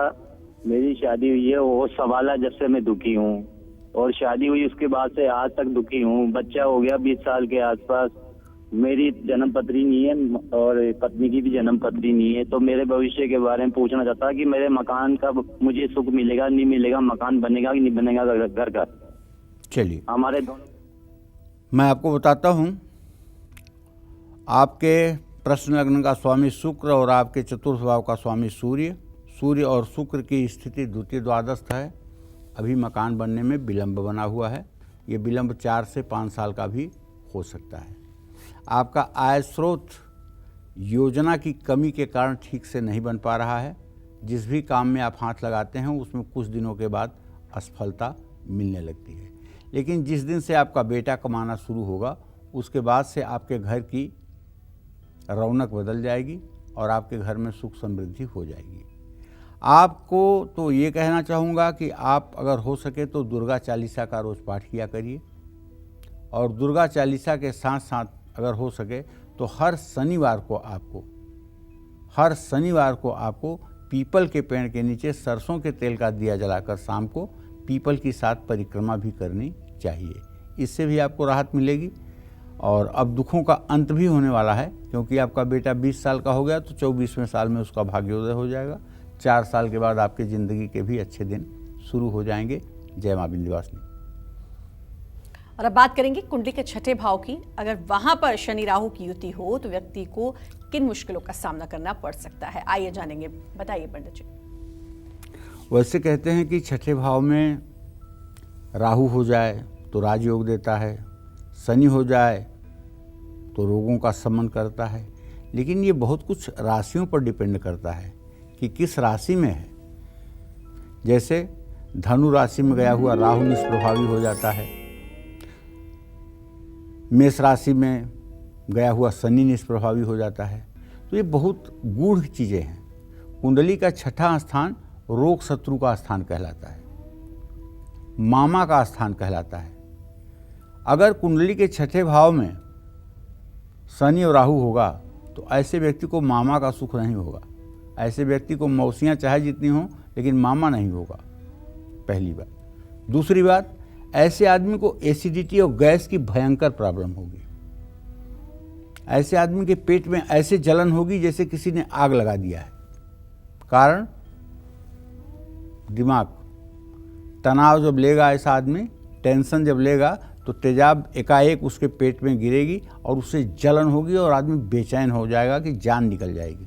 मेरी शादी हुई है, वो सवाल है जब से मैं दुखी हूँ, और शादी हुई उसके बाद से आज तक दुखी हूँ। बच्चा हो गया 20 साल के आसपास। मेरी जन्म पत्री नहीं है और पत्नी की भी जन्म पत्री नहीं है। तो मेरे भविष्य के बारे में पूछना चाहता कि मेरे मकान का मुझे सुख मिलेगा नहीं मिलेगा, मकान बनेगा कि नहीं बनेगा घर का। चलिए हमारे दोनों, मैं आपको बताता हूँ। आपके प्रश्न लग्न का स्वामी शुक्र और आपके चतुर्थ भाव का स्वामी सूर्य और शुक्र की स्थिति द्वितीय द्वादस्थ है। अभी मकान बनने में विलंब बना हुआ है। ये विलंब 4 से 5 साल का भी हो सकता है। आपका आय स्रोत योजना की कमी के कारण ठीक से नहीं बन पा रहा है। जिस भी काम में आप हाथ लगाते हैं उसमें कुछ दिनों के बाद असफलता मिलने लगती है। लेकिन जिस दिन से आपका बेटा कमाना शुरू होगा उसके बाद से आपके घर की रौनक बदल जाएगी और आपके घर में सुख समृद्धि हो जाएगी। आपको तो ये कहना चाहूँगा कि आप अगर हो सके तो दुर्गा चालीसा का रोज़ पाठ किया करिए और दुर्गा चालीसा के साथ साथ अगर हो सके तो हर शनिवार को आपको पीपल के पेड़ के नीचे सरसों के तेल का दिया जलाकर शाम को पीपल की साथ परिक्रमा भी करनी चाहिए। इससे भी आपको राहत मिलेगी। और अब दुखों का अंत भी होने वाला है, क्योंकि आपका बेटा 20 साल का हो गया तो 24वें साल में उसका भाग्योदय हो जाएगा। 4 साल के बाद आपकी ज़िंदगी के भी अच्छे दिन शुरू हो जाएंगे। जय मां विंध्यवासिनी। और अब बात करेंगे कुंडली के छठे भाव की। अगर वहां पर शनि राहु की युति हो तो व्यक्ति को किन मुश्किलों का सामना करना पड़ सकता है, आइए जानेंगे। बताइए पंडित जी। वैसे कहते हैं कि छठे भाव में राहु हो जाए तो राजयोग देता है, शनि हो जाए तो रोगों का शमन करता है। लेकिन ये बहुत कुछ राशियों पर डिपेंड करता है कि किस राशि में है। जैसे धनु राशि में गया हुआ राहु निष्प्रभावी हो जाता है, मेष राशि में गया हुआ शनि निष्प्रभावी हो जाता है। तो ये बहुत गूढ़ चीज़ें हैं। कुंडली का छठा स्थान रोग शत्रु का स्थान कहलाता है, मामा का स्थान कहलाता है। अगर कुंडली के छठे भाव में शनि और राहु होगा तो ऐसे व्यक्ति को मामा का सुख नहीं होगा। ऐसे व्यक्ति को मौसियाँ चाहे जितनी हों लेकिन मामा नहीं होगा, पहली बात। दूसरी बात, ऐसे आदमी को एसिडिटी और गैस की भयंकर प्रॉब्लम होगी। ऐसे आदमी के पेट में ऐसे जलन होगी जैसे किसी ने आग लगा दिया है। कारण दिमाग, तनाव जब लेगा ऐसा आदमी, टेंशन जब लेगा तो तेजाब एकाएक उसके पेट में गिरेगी और उससे जलन होगी और आदमी बेचैन हो जाएगा कि जान निकल जाएगी।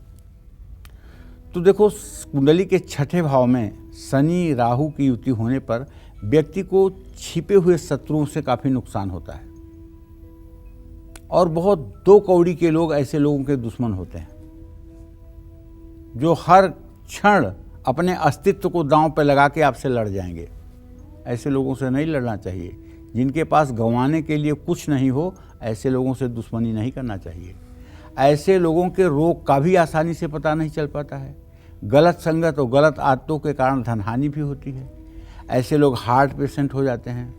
तो देखो, कुंडली के छठे भाव में शनि राहु की युति होने पर व्यक्ति को छिपे हुए शत्रुओं से काफ़ी नुकसान होता है और बहुत 2 कौड़ी के लोग ऐसे लोगों के दुश्मन होते हैं जो हर क्षण अपने अस्तित्व को दांव पर लगा के आपसे लड़ जाएंगे। ऐसे लोगों से नहीं लड़ना चाहिए। जिनके पास गंवाने के लिए कुछ नहीं हो, ऐसे लोगों से दुश्मनी नहीं करना चाहिए। ऐसे लोगों के रोग का भी आसानी से पता नहीं चल पाता है। गलत संगत और गलत आदतों के कारण धनहानि भी होती है। ऐसे लोग हार्ट पेशेंट हो जाते हैं।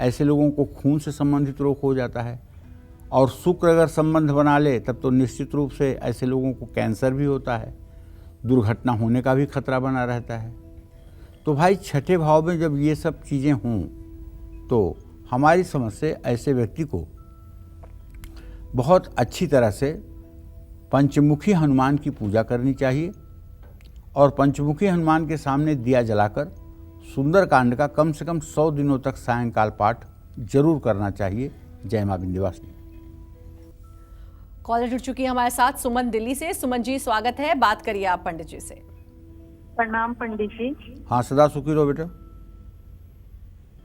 ऐसे लोगों को खून से संबंधित रोग हो जाता है। और शुक्र अगर संबंध बना ले तब तो निश्चित रूप से ऐसे लोगों को कैंसर भी होता है। दुर्घटना होने का भी खतरा बना रहता है। तो भाई, छठे भाव में जब ये सब चीज़ें हों तो हमारी समझ से ऐसे व्यक्ति को बहुत अच्छी तरह से पंचमुखी हनुमान की पूजा करनी चाहिए और पंचमुखी हनुमान के सामने दिया जलाकर सुंदरकांड का कम से कम 100 दिनों तक सायंकाल पाठ जरूर करना चाहिए। जय मां विंध्यवासिनी। कॉलर जुड़ चुकी है हमारे साथ, सुमन दिल्ली से। सुमन जी, स्वागत है, बात करिए आप पंडित जी से। प्रणाम पंडित जी। हाँ, सदा सुखी रहो बेटा।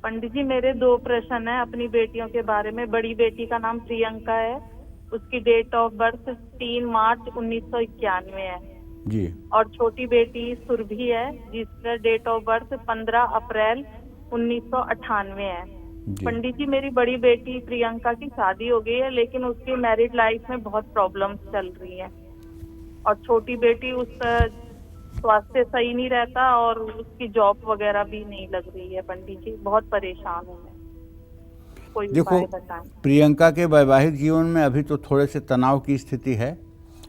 पंडित जी, मेरे 2 प्रश्न है अपनी बेटियों के बारे में। बड़ी बेटी का नाम प्रियंका है, उसकी डेट ऑफ बर्थ 3 मार्च 1991 है जी। और छोटी बेटी सुरभि है जिसका डेट ऑफ बर्थ 15 अप्रैल 1998 है। पंडित जी, मेरी बड़ी बेटी प्रियंका की शादी हो गई है लेकिन उसकी मैरिड लाइफ में बहुत प्रॉब्लम्स चल रही है और छोटी बेटी, उसका स्वास्थ्य सही नहीं रहता और उसकी जॉब वगैरह भी नहीं लग रही है। पंडित जी, बहुत परेशान हूँ मैं, कोई उपाय बताएं। प्रियंका के वैवाहिक जीवन में अभी तो थोड़े से तनाव की स्थिति है,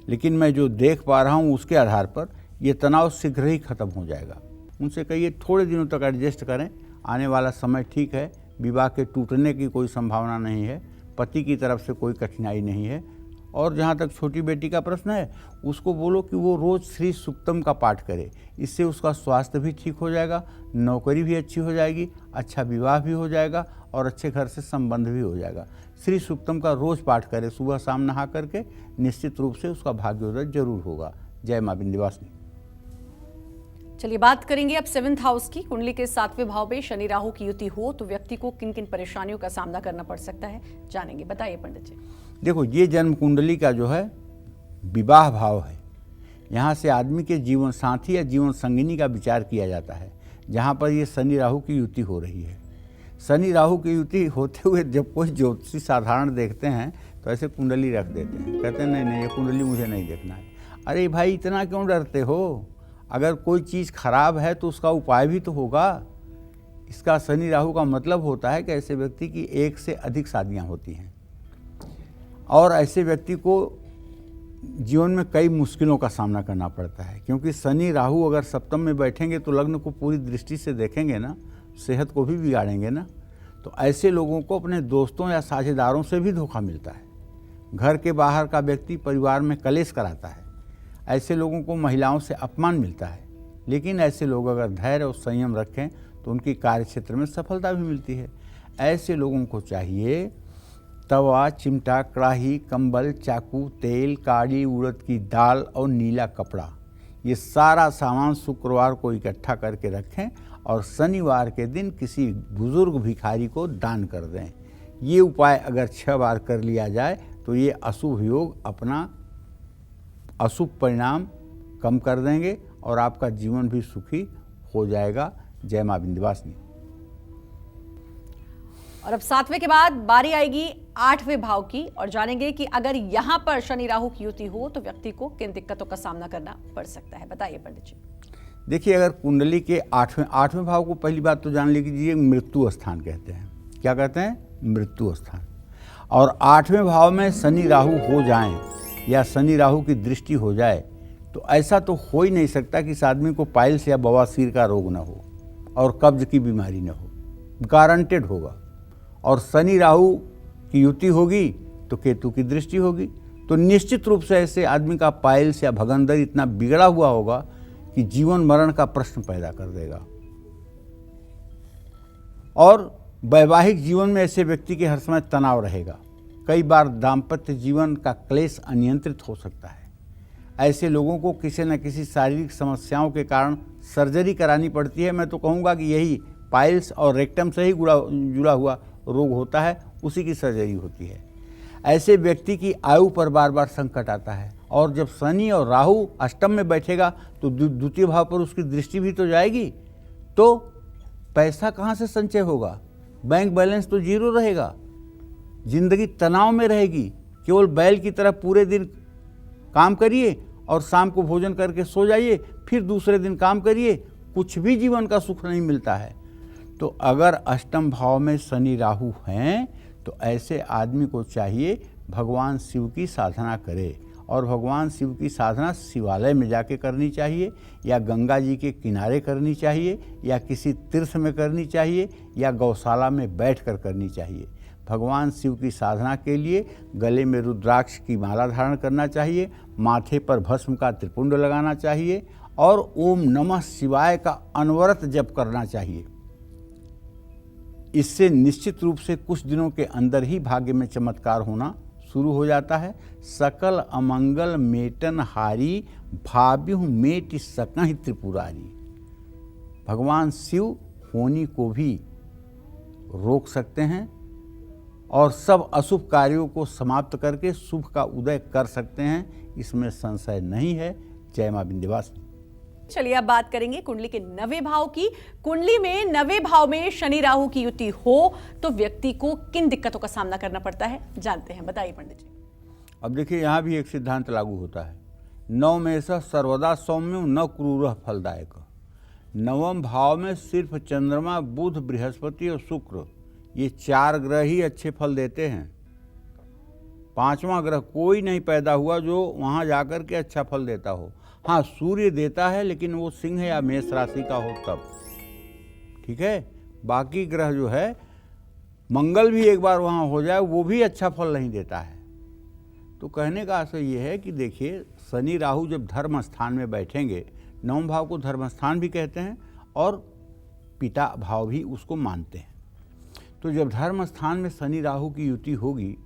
लेकिन मैं जो देख पा रहा हूँ उसके आधार पर ये तनाव शीघ्र ही खत्म हो जाएगा। उनसे कहिए थोड़े दिनों तक एडजस्ट करें, आने वाला समय ठीक है, विवाह के टूटने की कोई संभावना नहीं है, पति की तरफ से कोई कठिनाई नहीं है। और जहाँ तक छोटी बेटी का प्रश्न है, उसको बोलो कि वो रोज़ श्री सूक्तम का पाठ करे, इससे उसका स्वास्थ्य भी ठीक हो जाएगा, नौकरी भी अच्छी हो जाएगी, अच्छा विवाह भी हो जाएगा और अच्छे घर से संबंध भी हो जाएगा। श्री सूक्तम का रोज़ पाठ करे, सुबह शाम नहा करके, निश्चित रूप से उसका भाग्योदय जरूर होगा। जय माँ विंध्यवासिनी। चलिए बात करेंगे अब 7th हाउस की। कुंडली के 7वें भाव में शनि राहु की युति हो तो व्यक्ति को किन किन परेशानियों का सामना करना पड़ सकता है, जानेंगे। बताइए पंडित जी। देखो, ये जन्म कुंडली का जो है विवाह भाव है। यहाँ से आदमी के जीवन साथी या जीवन संगिनी का विचार किया जाता है, जहाँ पर ये शनि राहु की युति हो रही है। शनि राहु की युति होते हुए जब कोई ज्योतिषी साधारण देखते हैं तो ऐसे कुंडली रख देते हैं, कहते हैं नहीं ये कुंडली मुझे नहीं देखना है। अरे भाई, इतना क्यों डरते हो? अगर कोई चीज़ खराब है तो उसका उपाय भी तो होगा। इसका शनि राहु का मतलब होता है कि ऐसे व्यक्ति की एक से अधिक शादियाँ होती हैं और ऐसे व्यक्ति को जीवन में कई मुश्किलों का सामना करना पड़ता है, क्योंकि शनि राहु अगर सप्तम में बैठेंगे तो लग्न को पूरी दृष्टि से देखेंगे ना, सेहत को भी बिगाड़ेंगे ना। तो ऐसे लोगों को अपने दोस्तों या साझेदारों से भी धोखा मिलता है। घर के बाहर का व्यक्ति परिवार में कलेश कराता है। ऐसे लोगों को महिलाओं से अपमान मिलता है। लेकिन ऐसे लोग अगर धैर्य और संयम रखें तो उनकी कार्यक्षेत्र में सफलता भी मिलती है। ऐसे लोगों को चाहिए तवा, चिमटा, कढ़ाई, कंबल, चाकू, तेल, काली उड़द की दाल और नीला कपड़ा, ये सारा सामान शुक्रवार को इकट्ठा करके रखें और शनिवार के दिन किसी बुजुर्ग भिखारी को दान कर दें। ये उपाय अगर 6 बार कर लिया जाए तो ये अशुभ योग अपना अशुभ परिणाम कम कर देंगे और आपका जीवन भी सुखी हो जाएगा। जय माँ विंध्यवासिनी। और अब 7वें के बाद बारी आएगी 8वें भाव की और जानेंगे कि अगर यहां पर शनि राहु की युति हो तो व्यक्ति को किन दिक्कतों का सामना करना पड़ सकता है। बताइए पंडित जी। देखिए, अगर कुंडली के 8वें भाव को पहली बात तो जान लीजिए, मृत्यु स्थान कहते हैं। क्या कहते हैं? मृत्यु स्थान। और 8वें भाव में शनि राहु हो जाएं या शनि राहु की दृष्टि हो जाए तो ऐसा तो हो ही नहीं सकता कि इस आदमी को पाइल्स या बवासीर का रोग न हो और कब्ज की बीमारी न हो, गारंटेड होगा। और शनि राहु की युति होगी तो केतु की दृष्टि होगी, तो निश्चित रूप से ऐसे आदमी का पाइल्स या भगंदर इतना बिगड़ा हुआ होगा कि जीवन मरण का प्रश्न पैदा कर देगा। और वैवाहिक जीवन में ऐसे व्यक्ति के हर समय तनाव रहेगा। कई बार दाम्पत्य जीवन का क्लेश अनियंत्रित हो सकता है। ऐसे लोगों को किसी न किसी शारीरिक समस्याओं के कारण सर्जरी करानी पड़ती है। मैं तो कहूँगा कि यही पाइल्स और रेक्टम से ही जुड़ा हुआ रोग होता है, उसी की सर्जरी होती है। ऐसे व्यक्ति की आयु पर बार बार संकट आता है और जब शनि और राहु अष्टम में बैठेगा तो द्वितीय भाव पर उसकी दृष्टि भी तो जाएगी, तो पैसा कहाँ से संचय होगा? बैंक बैलेंस तो जीरो रहेगा, जिंदगी तनाव में रहेगी। केवल बैल की तरह पूरे दिन काम करिए और शाम को भोजन करके सो जाइए, फिर दूसरे दिन काम करिए, कुछ भी जीवन का सुख नहीं मिलता है। तो अगर अष्टम भाव में शनि राहु हैं तो ऐसे आदमी को चाहिए भगवान शिव की साधना करे। और भगवान शिव की साधना शिवालय में जाके करनी चाहिए या गंगा जी के किनारे करनी चाहिए या किसी तीर्थ में करनी चाहिए या गौशाला में बैठकर करनी चाहिए। भगवान शिव की साधना के लिए गले में रुद्राक्ष की माला धारण करना चाहिए, माथे पर भस्म का त्रिपुंड लगाना चाहिए और ओम नमः शिवाय का अनवरत जप करना चाहिए। इससे निश्चित रूप से कुछ दिनों के अंदर ही भाग्य में चमत्कार होना शुरू हो जाता है। सकल अमंगल मेटन हारी, भाव्यु मेट सकहि त्रिपुरारी। भगवान शिव होनी को भी रोक सकते हैं और सब अशुभ कार्यों को समाप्त करके शुभ का उदय कर सकते हैं, इसमें संशय नहीं है। जय मां विंध्यवासिनी। चलिए अब बात करेंगे कुंडली के 9वें भाव की। कुंडली में 9वें भाव में शनि राहु की युति हो तो व्यक्ति को किन दिक्कतों का सामना करना पड़ता है, जानते हैं। बताइए पंडित जी। अब देखिए, यहाँ भी एक सिद्धांत लागू होता है, 9 में से सर्वदा सौम्य न क्रूर फलदायक। 9वें भाव में सिर्फ चंद्रमा, बुध, बृहस्पति और शुक्र, ये 4 ग्रह ही अच्छे फल देते हैं। 5वां ग्रह कोई नहीं पैदा हुआ जो वहाँ जाकर के अच्छा फल देता हो। हाँ, सूर्य देता है, लेकिन वो सिंह या मेष राशि का हो तब, ठीक है। बाकी ग्रह जो है मंगल भी एक बार वहाँ हो जाए वो भी अच्छा फल नहीं देता है। तो कहने का आशय ये है कि देखिए, शनि राहु जब धर्म स्थान में बैठेंगे, नवम भाव को धर्म स्थान भी कहते हैं और पिता भाव भी उसको मानते हैं। तो जब धर्म स्थान में शनि राहु की युति होगी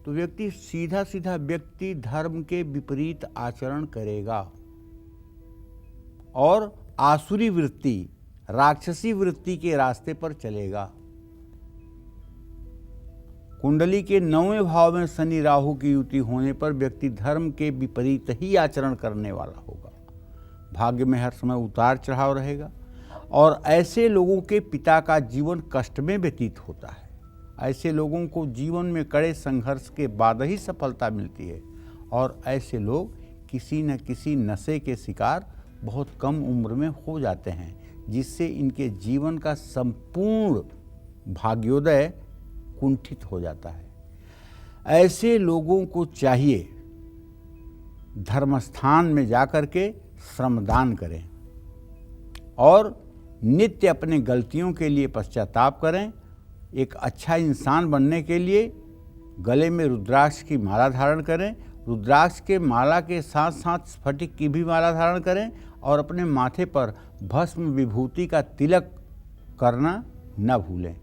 तो व्यक्ति सीधा सीधा व्यक्ति धर्म के विपरीत आचरण करेगा और आसुरी वृत्ति, राक्षसी वृत्ति के रास्ते पर चलेगा। कुंडली के 9वें भाव में शनि राहु की युति होने पर व्यक्ति धर्म के विपरीत ही आचरण करने वाला होगा। भाग्य में हर समय उतार चढ़ाव रहेगा और ऐसे लोगों के पिता का जीवन कष्ट में व्यतीत होता है। ऐसे लोगों को जीवन में कड़े संघर्ष के बाद ही सफलता मिलती है और ऐसे लोग किसी न किसी नशे के शिकार बहुत कम उम्र में हो जाते हैं, जिससे इनके जीवन का संपूर्ण भाग्योदय कुंठित हो जाता है। ऐसे लोगों को चाहिए धर्मस्थान में जाकर के श्रमदान करें और नित्य अपने गलतियों के लिए पश्चाताप करें। एक अच्छा इंसान बनने के लिए गले में रुद्राक्ष की माला धारण करें, रुद्राक्ष के माला के साथ साथ स्फटिक की भी माला धारण करें और अपने माथे पर भस्म विभूति का तिलक करना न भूलें।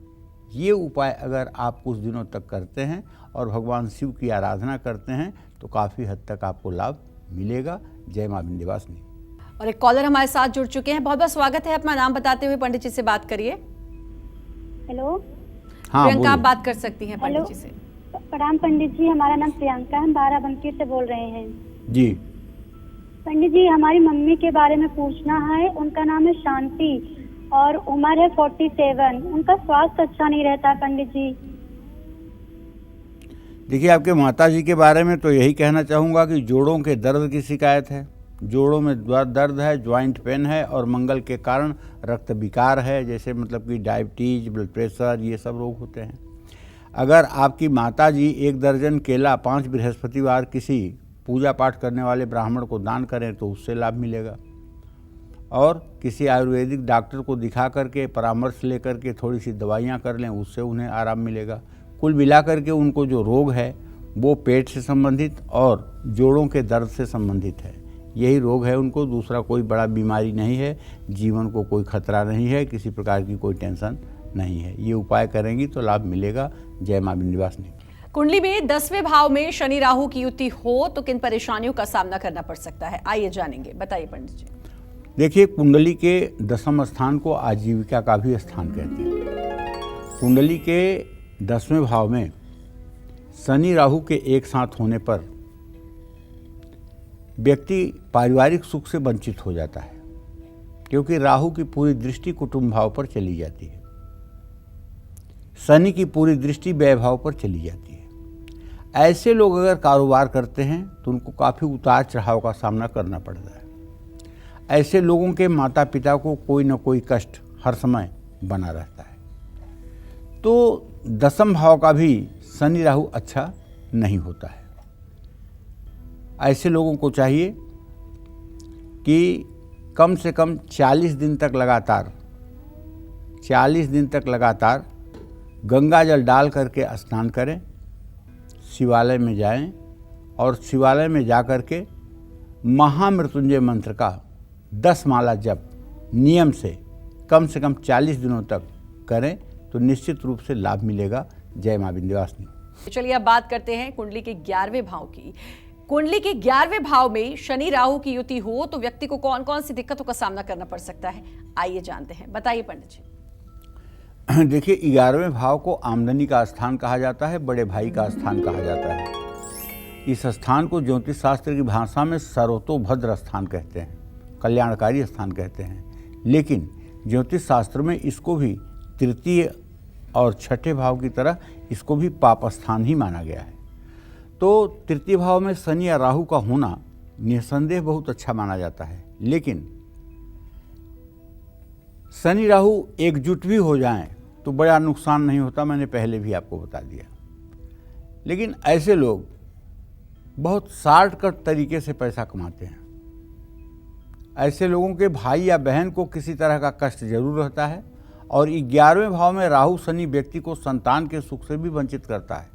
ये उपाय अगर आप कुछ दिनों तक करते हैं और भगवान शिव की आराधना करते हैं तो काफ़ी हद तक आपको लाभ मिलेगा। जय मां विंध्यवासिनी। और एक कॉलर हमारे साथ जुड़ चुके हैं, बहुत बहुत स्वागत है। अपना नाम बताते हुए पंडित जी से बात करिए। हेलो। हाँ, प्रियंका, आप बोलिए। बात कर सकती हैं पंडित जी से। प्रणाम पंडित जी, हमारा नाम प्रियंका है, हम बाराबंकी से बोल रहे हैं। जी। पंडित जी, हमारी मम्मी के बारे में पूछना है। उनका नाम है शांति और उम्र है 47। उनका स्वास्थ्य अच्छा नहीं रहता पंडित जी। देखिए, आपके माता जी के बारे में तो यही कहना चाहूँगा कि जोड़ों के दर्द की शिकायत है, जोड़ों में दर्द है, ज्वाइंट पेन है और मंगल के कारण रक्त विकार है, जैसे मतलब कि डायबिटीज, ब्लड प्रेशर, ये सब रोग होते हैं। अगर आपकी माता जी 1 दर्जन केला 5 बृहस्पतिवार किसी पूजा पाठ करने वाले ब्राह्मण को दान करें तो उससे लाभ मिलेगा। और किसी आयुर्वेदिक डॉक्टर को दिखा करके परामर्श लेकर के थोड़ी सी दवाइयाँ कर लें, उससे उन्हें आराम मिलेगा। कुल मिलाकर के उनको जो रोग है वो पेट से संबंधित और जोड़ों के दर्द से संबंधित है। यही रोग है उनको, दूसरा कोई बड़ा बीमारी नहीं है। जीवन को कोई खतरा नहीं है, किसी प्रकार की कोई टेंशन नहीं है। ये उपाय करेंगी तो लाभ मिलेगा। जय मां विंध्यवासिनी। कुंडली में 10वें भाव में शनि राहु की युति हो तो किन परेशानियों का सामना करना पड़ सकता है, आइए जानेंगे। बताइए पंडित जी। देखिए, कुंडली के 10वें स्थान को आजीविका का भी स्थान कहते हैं। कुंडली के 10वें भाव में शनि राहु के एक साथ होने पर व्यक्ति पारिवारिक सुख से वंचित हो जाता है, क्योंकि राहु की पूरी दृष्टि कुटुंब भाव पर चली जाती है, शनि की पूरी दृष्टि व्यय भाव पर चली जाती है। ऐसे लोग अगर कारोबार करते हैं तो उनको काफ़ी उतार चढ़ाव का सामना करना पड़ता है। ऐसे लोगों के माता पिता को कोई न कोई कष्ट हर समय बना रहता है। तो 10वें भाव का भी शनि राहु अच्छा नहीं होता है। ऐसे लोगों को चाहिए कि कम से कम 40 दिन तक लगातार गंगा जल डाल करके स्नान करें, शिवालय में जाएं और शिवालय में जाकर के महामृत्युंजय मंत्र का 10 माला जप नियम से कम 40 दिनों तक करें तो निश्चित रूप से लाभ मिलेगा। जय मां विंध्यवासिनी। चलिए अब बात करते हैं कुंडली के 11वें भाव की। कुंडली के 11वें भाव में शनि राहु की युति हो तो व्यक्ति को कौन कौन सी दिक्कतों का सामना करना पड़ सकता है, आइए जानते हैं। बताइए पंडित जी। देखिए, 11वें भाव को आमदनी का स्थान कहा जाता है, बड़े भाई का स्थान कहा जाता है। इस स्थान को ज्योतिष शास्त्र की भाषा में सर्वतोभद्र स्थान कहते हैं, कल्याणकारी स्थान कहते हैं। लेकिन ज्योतिष शास्त्र में इसको भी तृतीय और छठे भाव की तरह इसको भी पाप स्थान ही माना गया है। तो तृतीय भाव में शनि या राहु का होना निसंदेह बहुत अच्छा माना जाता है। लेकिन शनि राहु एकजुट भी हो जाएं तो बड़ा नुकसान नहीं होता, मैंने पहले भी आपको बता दिया। लेकिन ऐसे लोग बहुत शॉर्टकट तरीके से पैसा कमाते हैं। ऐसे लोगों के भाई या बहन को किसी तरह का कष्ट जरूर रहता है और 11वें भाव में राहु शनि व्यक्ति को संतान के सुख से भी वंचित करता है।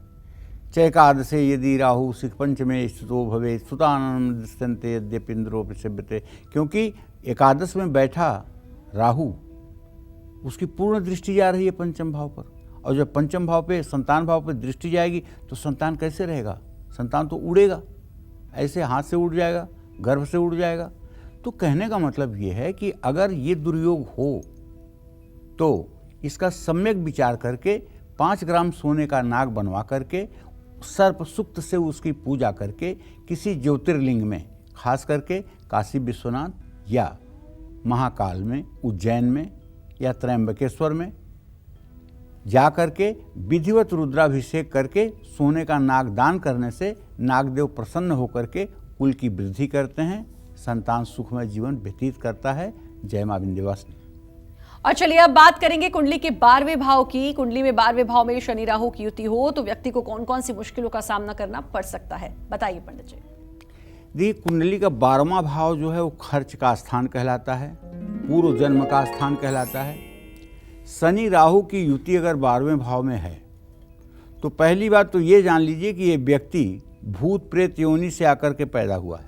चैकादशे यदि राहु सिख पंचमे स्थितो भवे सुतानंद दृश्यन्ते यद्यपिंद्रो प्रसेव्यते, क्योंकि एकादश में बैठा राहु उसकी पूर्ण दृष्टि जा रही है पंचम भाव पर, और जब पंचम भाव पे संतान भाव पर दृष्टि जाएगी तो संतान कैसे रहेगा? संतान तो उड़ेगा, ऐसे हाथ से उड़ जाएगा, गर्भ से उड़ जाएगा। तो कहने का मतलब ये है कि अगर ये दुर्योग हो तो इसका सम्यक विचार करके 5 ग्राम सोने का नाग बनवा करके सर्प सुक्त से उसकी पूजा करके किसी ज्योतिर्लिंग में, खास करके काशी विश्वनाथ या महाकाल में, उज्जैन में या त्रयंबकेश्वर में जा करके विधिवत रुद्राभिषेक करके सोने का नाग दान करने से नागदेव प्रसन्न होकर के कुल की वृद्धि करते हैं, संतान सुखमय जीवन व्यतीत करता है। जय मां विंध्यवासिनी। और चलिए अब बात करेंगे कुंडली के 12वें भाव की। कुंडली में 12वें भाव में शनि राहु की युति हो तो व्यक्ति को कौन कौन सी मुश्किलों का सामना करना पड़ सकता है, बताइए पंडित जी। देखिए, कुंडली का 12वां भाव जो है वो खर्च का स्थान कहलाता है, पूर्व जन्म का स्थान कहलाता है। शनि राहु की युति अगर 12वें भाव में है तो पहली बात तो ये जान लीजिए कि ये व्यक्ति भूत प्रेत योनि से आकर के पैदा हुआ है।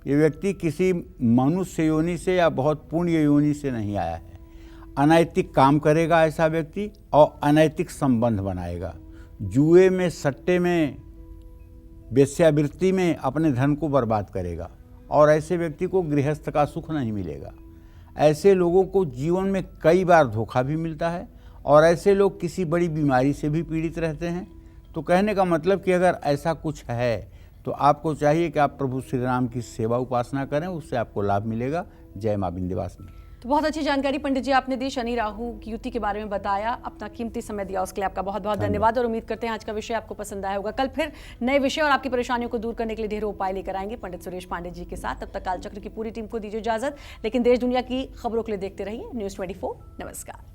ये व्यक्ति किसी मनुष्य योनि से या बहुत पुण्य योनि से नहीं आया है। अनैतिक काम करेगा ऐसा व्यक्ति और अनैतिक संबंध बनाएगा, जुए में, सट्टे में, वेश्यावृत्ति में अपने धन को बर्बाद करेगा और ऐसे व्यक्ति को गृहस्थ का सुख नहीं मिलेगा। ऐसे लोगों को जीवन में कई बार धोखा भी मिलता है और ऐसे लोग किसी बड़ी बीमारी से भी पीड़ित रहते हैं। तो कहने का मतलब कि अगर ऐसा कुछ है तो आपको चाहिए कि आप प्रभु श्री राम की सेवा उपासना करें, उससे आपको लाभ मिलेगा। जय मां विंध्यवासिनी। तो बहुत अच्छी जानकारी पंडित जी आपने दी, शनि राहु की युति के बारे में बताया, अपना कीमती समय दिया उसके लिए आपका बहुत बहुत धन्यवाद। और उम्मीद करते हैं आज का विषय आपको पसंद आया होगा। कल फिर नए विषय और आपकी परेशानियों को दूर करने के लिए ढेरों उपाय लेकर आएंगे पंडित सुरेश पांडे जी के साथ। तब तक कालचक्र की पूरी टीम को दीजिए इजाजत, लेकिन देश दुनिया की खबरों के लिए देखते रहिए News 24। नमस्कार।